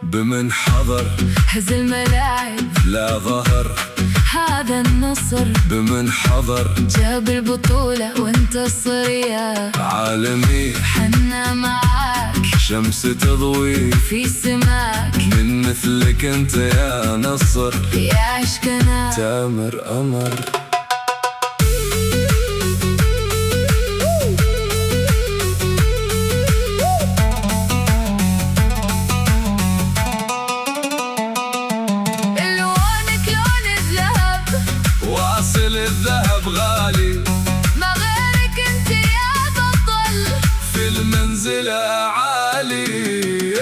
بمن حضر هز الملاعب لا ظهر، هذا النصر بمن حضر جاب البطولة وانتصر يا عالمي. حنا معاك شمس تضوي في سماك، من مثلك انت يا نصر، يا عشقنا تامر قمر. واصل الذهب غالي، ما غيرك انت يا بطل في المنزل عالي.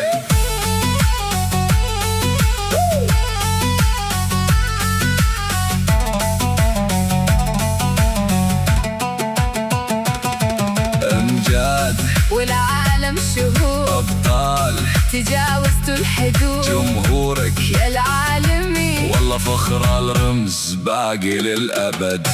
أمجاد والعالم شهود، أبطال تجاوزتوا الحدود، جمهورك يا العالمي والله فخر الرمز باقي للأبد.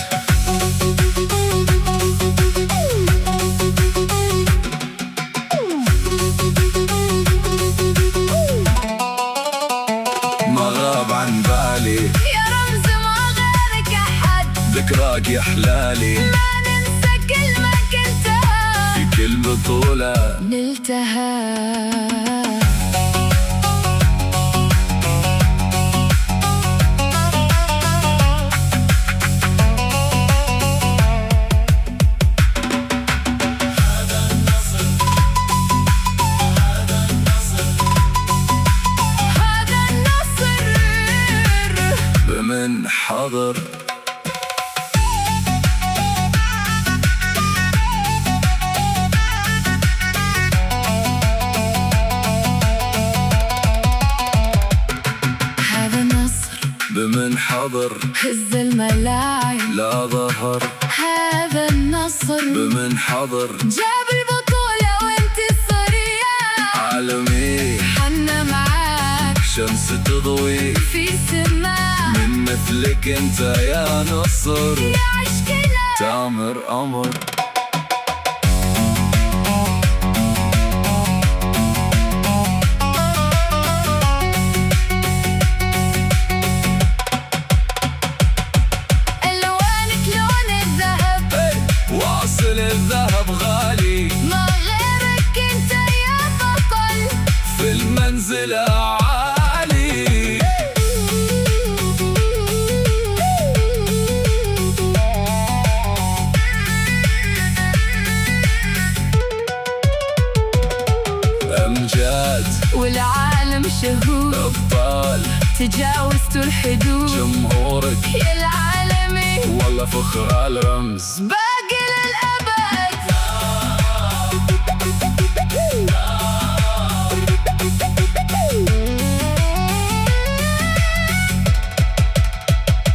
ما غاب عن بالي يا رمز ما غيرك أحد، ذكراك يا حلالي، ما ننسى كل ما قلتها في كل بطولة نلتها. بمن حضر هذا النصر بمن حضر هز الملاعب لا ظهر، هذا النصر بمن حضر جاب البطولة وانتصر يا عالمي. حنا معاك شمس تضوي في سماك، من مثلك انت يا نصر، يا عشقنا تامر قمر. ألوانك لون الذهب، واصل الذهب غالي، ما غيرك انت يا بطل في المنزل عالي. أمجاد والعالم شهود، أبطال تجاوزتوا الحدود، جمهورك يا العالمي والله فخر الرمز باقي للأبد.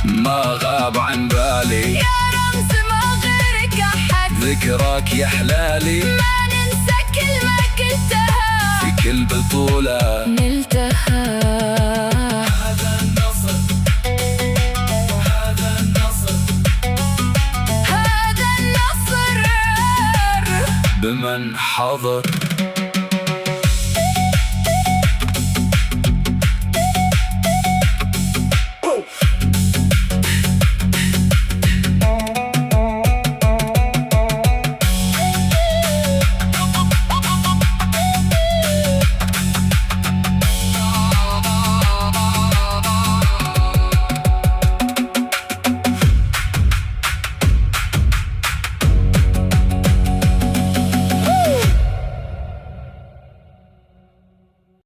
ما غاب عن بالي يا رمز ما غيرك أحد، ذكراك يا حلالي، ما ننسى كل ما قلتها في كل بطولة نلتها. هذا النصر، هذا النصر، هذا النصر بمن حضر